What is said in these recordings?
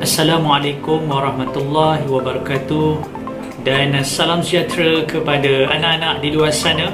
Assalamualaikum warahmatullahi wabarakatuh, dan salam sejahtera kepada anak-anak di luar sana.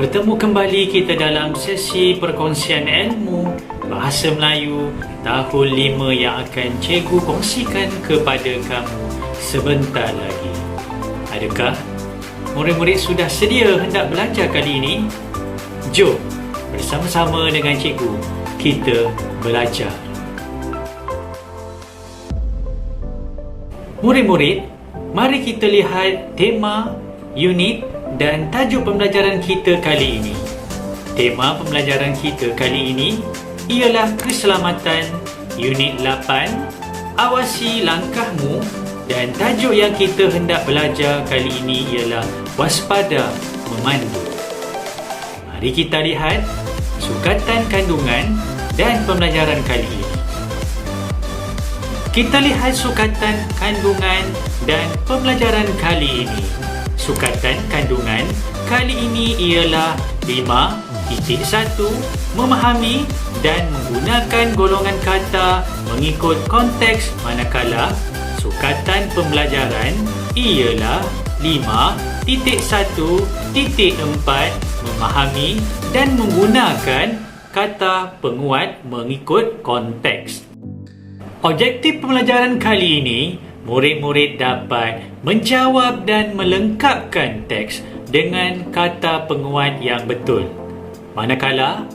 Bertemu kembali kita dalam sesi perkongsian ilmu Bahasa Melayu tahun 5 yang akan cikgu kongsikan kepada kamu sebentar lagi. Adakah murid-murid sudah sedia hendak belajar kali ini? Jom bersama-sama dengan cikgu kita belajar. Murid-murid, mari kita lihat tema, unit dan tajuk pembelajaran kita kali ini. Tema pembelajaran kita kali ini ialah keselamatan, unit 8, awasi langkahmu, dan tajuk yang kita hendak belajar kali ini ialah waspada memandu. Mari kita lihat sukatan kandungan dan pembelajaran kali ini. Kita lihat sukatan kandungan dan pembelajaran kali ini. Sukatan kandungan kali ini ialah 5.1 memahami dan menggunakan golongan kata mengikut konteks, manakala sukatan pembelajaran ialah 5.1.4 memahami dan menggunakan kata penguat mengikut konteks. Objektif pembelajaran kali ini, murid-murid dapat menjawab dan melengkapkan teks dengan kata penguat yang betul. Manakala,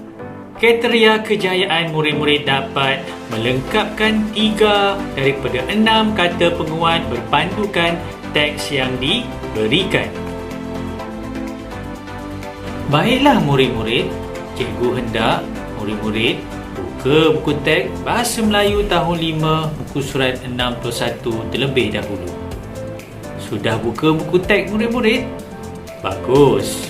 kriteria kejayaan murid-murid dapat melengkapkan 3 daripada 6 kata penguat berpandukan teks yang diberikan. Baiklah murid-murid, cikgu hendak murid-murid buka buku teks Bahasa Melayu tahun 5, buku surat 61 terlebih dahulu. Sudah buka buku teks murid-murid? Bagus.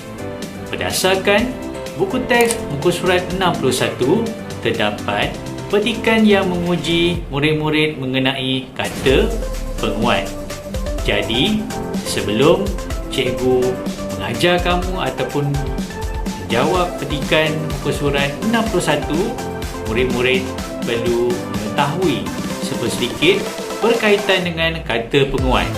Berdasarkan buku teks buku surat 61, terdapat petikan yang menguji murid-murid mengenai kata penguat. Jadi, sebelum cikgu mengajar kamu ataupun menjawab petikan buku surat 61, murid-murid perlu mengetahui sedikit berkaitan dengan kata penguat.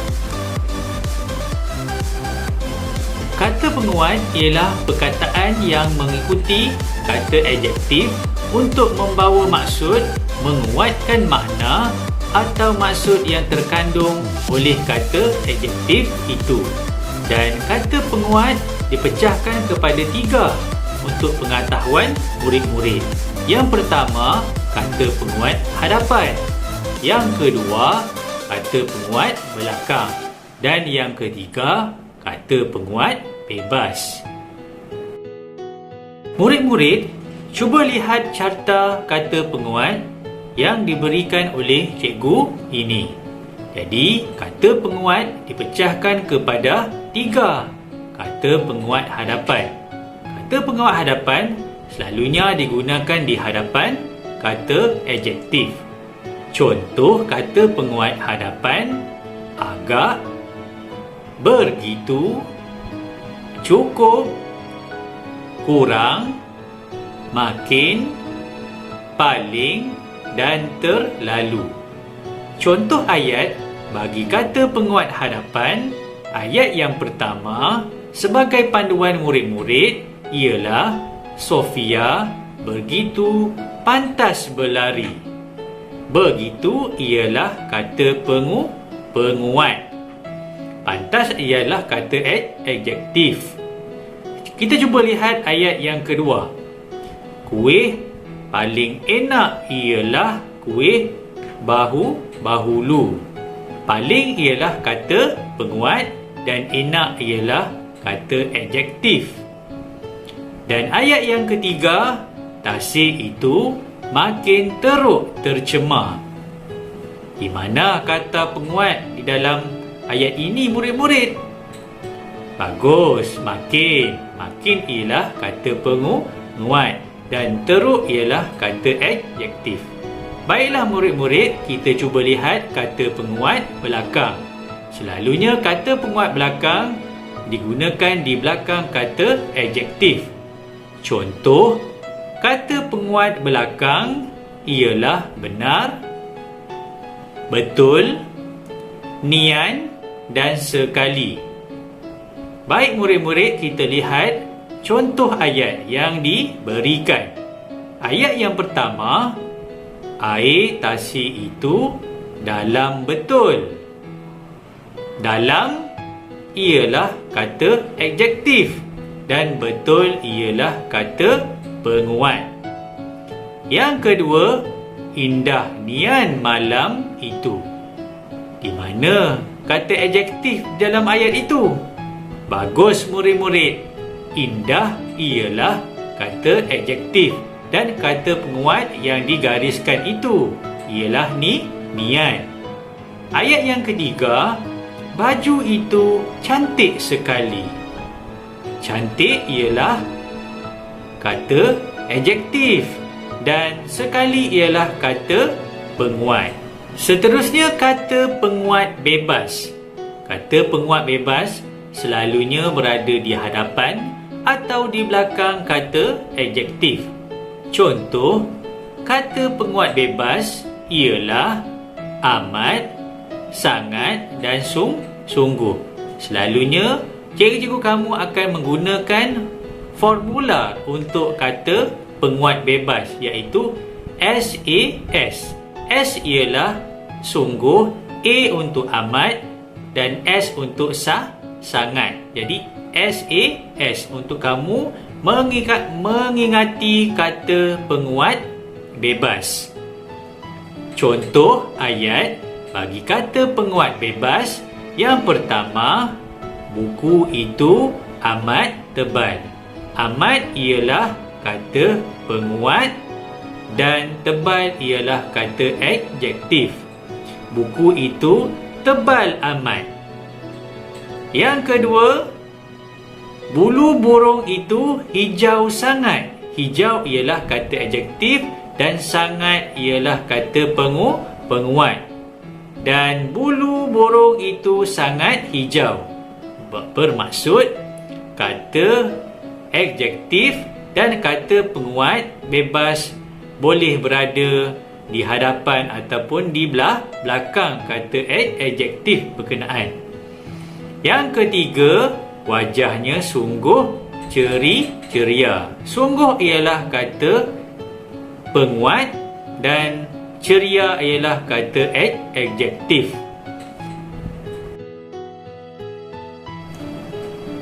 Kata penguat ialah perkataan yang mengikuti kata adjektif untuk membawa maksud, menguatkan makna atau maksud yang terkandung oleh kata adjektif itu. Dan kata penguat dipecahkan kepada 3 untuk pengetahuan murid-murid. Yang pertama, kata penguat hadapan. Yang kedua, kata penguat belakang. Dan yang ketiga, kata penguat bebas. Murid-murid, cuba lihat carta kata penguat yang diberikan oleh cikgu ini. Jadi, kata penguat dipecahkan kepada 3. Kata penguat hadapan. Kata penguat hadapan selalunya digunakan di hadapan kata adjektif. Contoh kata penguat hadapan: agak, begitu, cukup, kurang, makin, paling dan terlalu. Contoh ayat bagi kata penguat hadapan, ayat yang pertama sebagai panduan murid-murid ialah Sofia begitu pantas berlari. Begitu ialah kata penguat. Pantas ialah kata adjektif. Kita cuba lihat ayat yang kedua. Kuih paling enak ialah kuih bahulu. Paling ialah kata penguat dan enak ialah kata adjektif. Dan ayat yang ketiga, tasik itu makin teruk tercemar. Di mana kata penguat di dalam ayat ini murid-murid? Bagus, makin. Makin ialah kata penguat dan teruk ialah kata adjektif. Baiklah murid-murid, kita cuba lihat kata penguat belakang. Selalunya kata penguat belakang digunakan di belakang kata adjektif. Contoh, kata penguat belakang ialah benar, betul, nian dan sekali. Baik murid-murid, kita lihat contoh ayat yang diberikan. Ayat yang pertama, air tasik itu dalam betul. Dalam ialah kata adjektif dan betul ialah kata penguat. Yang kedua, indah nian malam itu. Di mana kata adjektif dalam ayat itu? Bagus murid-murid. Indah ialah kata adjektif dan kata penguat yang digariskan itu ialah nian. Ayat yang ketiga, baju itu cantik sekali. Cantik ialah kata adjektif dan sekali ialah kata penguat. Seterusnya, kata penguat bebas. Kata penguat bebas selalunya berada di hadapan atau di belakang kata adjektif. Contoh, kata penguat bebas ialah amat, sangat dan sungguh. Selalunya, cikgu-cikgu kamu akan menggunakan formula untuk kata penguat bebas, iaitu SAS. S ialah sungguh, A untuk amat dan S untuk sangat. Jadi SAS untuk kamu mengingati kata penguat bebas. Contoh ayat bagi kata penguat bebas. Yang pertama, buku itu amat tebal. Amat ialah kata penguat dan tebal ialah kata adjektif. Buku itu tebal amat. Yang kedua, bulu burung itu hijau sangat. Hijau ialah kata adjektif dan sangat ialah kata penguat. Dan bulu burung itu sangat hijau. Bermaksud kata adjektif dan kata penguat bebas boleh berada di hadapan ataupun di belakang kata adjektif berkenaan. Yang ketiga, wajahnya sungguh ceria. Sungguh ialah kata penguat dan ceria ialah kata adjektif.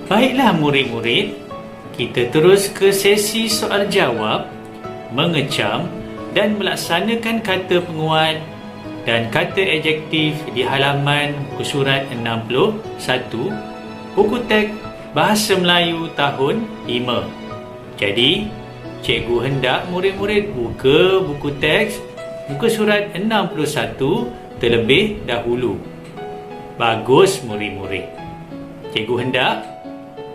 Baiklah murid-murid, kita terus ke sesi soal jawab, mengecam dan melaksanakan kata penguat dan kata adjektif di halaman buku surat 61, buku teks Bahasa Melayu tahun 5. Jadi, cikgu hendak murid-murid buka buku teks muka surat 61 terlebih dahulu. Bagus murid-murid. Cikgu hendak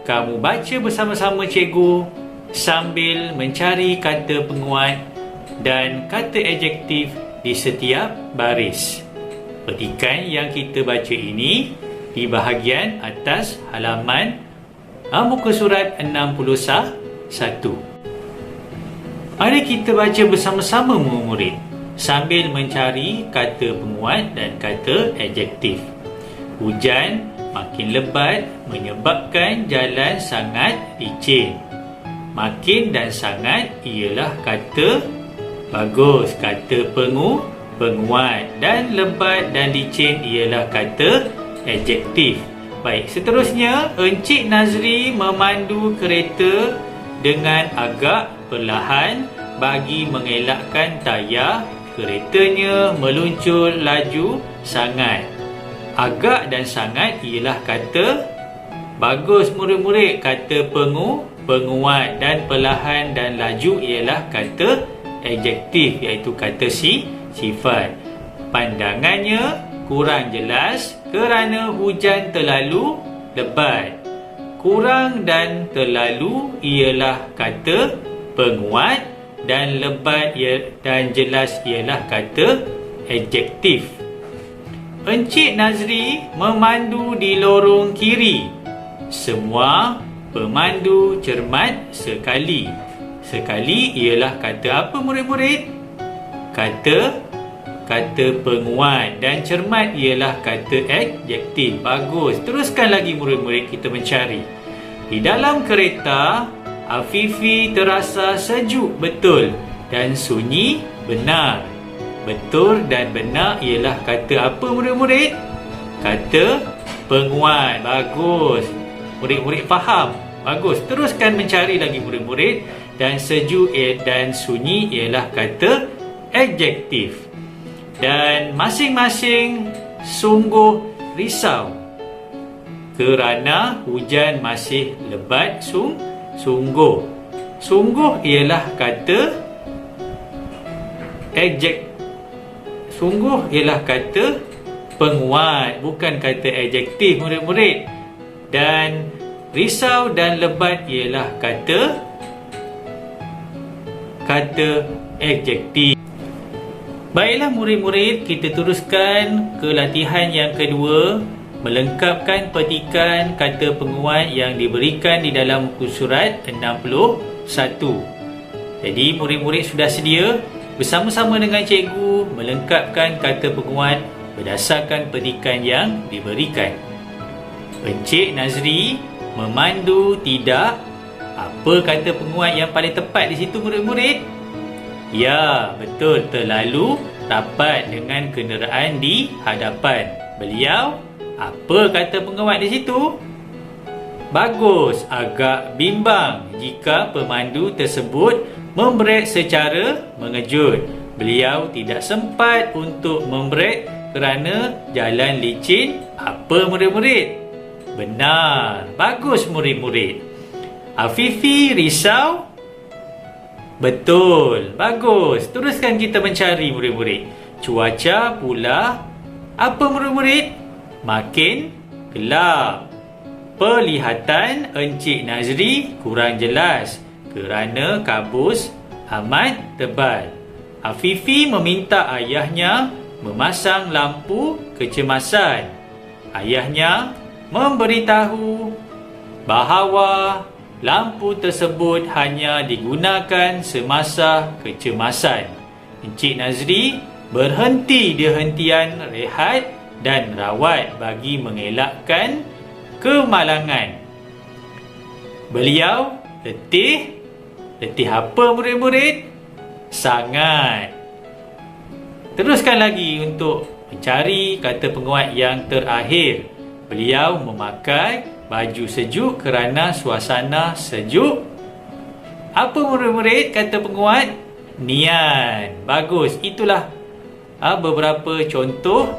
kamu baca bersama-sama cikgu sambil mencari kata penguat dan kata adjektif di setiap baris. Petikan yang kita baca ini di bahagian atas halaman muka surat 61. Mari kita baca bersama-sama murid sambil mencari kata penguat dan kata adjektif. Hujan makin lebat menyebabkan jalan sangat licin. Makin dan sangat ialah kata bagus, kata penguat, dan lebat dan licin ialah kata adjektif. Baik, seterusnya Encik Nazri memandu kereta dengan agak perlahan bagi mengelakkan tayar keretanya meluncur laju sangat. Agak dan sangat ialah kata bagus murid-murid, kata penguat, dan perlahan dan laju ialah kata adjektif, iaitu kata sifat. Pandangannya kurang jelas kerana hujan terlalu lebat. Kurang dan terlalu ialah kata penguat dan lebat dan jelas ialah kata adjektif. Encik Nazri memandu di lorong kiri. Semua pemandu cermat sekali. Sekali ialah kata apa murid-murid? Kata kata penguat, dan cermat ialah kata adjektif. Bagus. Teruskan lagi murid-murid kita mencari. Di dalam kereta, Afifi terasa sejuk. Betul. Dan sunyi. Benar. Betul dan benar ialah kata apa murid-murid? Kata penguat. Bagus. Murid-murid faham? Bagus. Teruskan mencari lagi murid-murid. Dan sejuk dan sunyi ialah kata adjektif. Dan masing-masing sungguh risau kerana hujan masih lebat. Sungguh. Sungguh ialah kata Sungguh ialah kata penguat, bukan kata adjektif murid-murid. Dan risau dan lebat ialah kata adjektif. Baiklah murid-murid, kita teruskan ke latihan yang kedua, melengkapkan petikan kata penguat yang diberikan di dalam muka surat 61. Jadi murid-murid sudah sedia bersama-sama dengan cikgu melengkapkan kata penguat berdasarkan petikan yang diberikan. Encik Nazri memandu tidak. Apa kata penguat yang paling tepat di situ murid-murid? Ya, betul, terlalu rapat dengan kenderaan di hadapan. Beliau, apa kata penguat di situ? Bagus, agak bimbang jika pemandu tersebut membrek secara mengejut. Beliau tidak sempat untuk membrek kerana jalan licin. Apa murid-murid? Benar. Bagus murid-murid. Afifi risau. Betul. Bagus. Teruskan kita mencari murid-murid. Cuaca pula apa murid-murid? Makin gelap. Pelihatan Encik Nazri kurang jelas kerana kabus amat tebal. Afifi meminta ayahnya memasang lampu kecemasan. Ayahnya memberitahu bahawa lampu tersebut hanya digunakan semasa kecemasan. Encik Nazri berhenti di hentian rehat dan rawat bagi mengelakkan kemalangan. Beliau letih. Letih apa murid-murid? Sangat. Teruskan lagi untuk mencari kata penguat yang terakhir. Beliau memakai baju sejuk kerana suasana sejuk. Apa murid-murid kata penguat? Nian. Bagus. Itulah beberapa contoh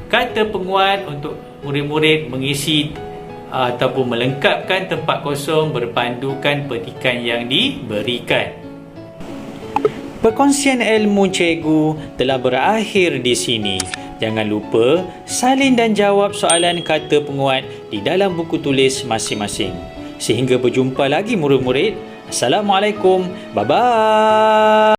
kata penguat untuk murid-murid mengisi ataupun melengkapkan tempat kosong berpandukan petikan yang diberikan. Perkongsian ilmu cikgu telah berakhir di sini. Jangan lupa salin dan jawab soalan kata penguat di dalam buku tulis masing-masing. Sehingga berjumpa lagi murid-murid. Assalamualaikum. Bye-bye.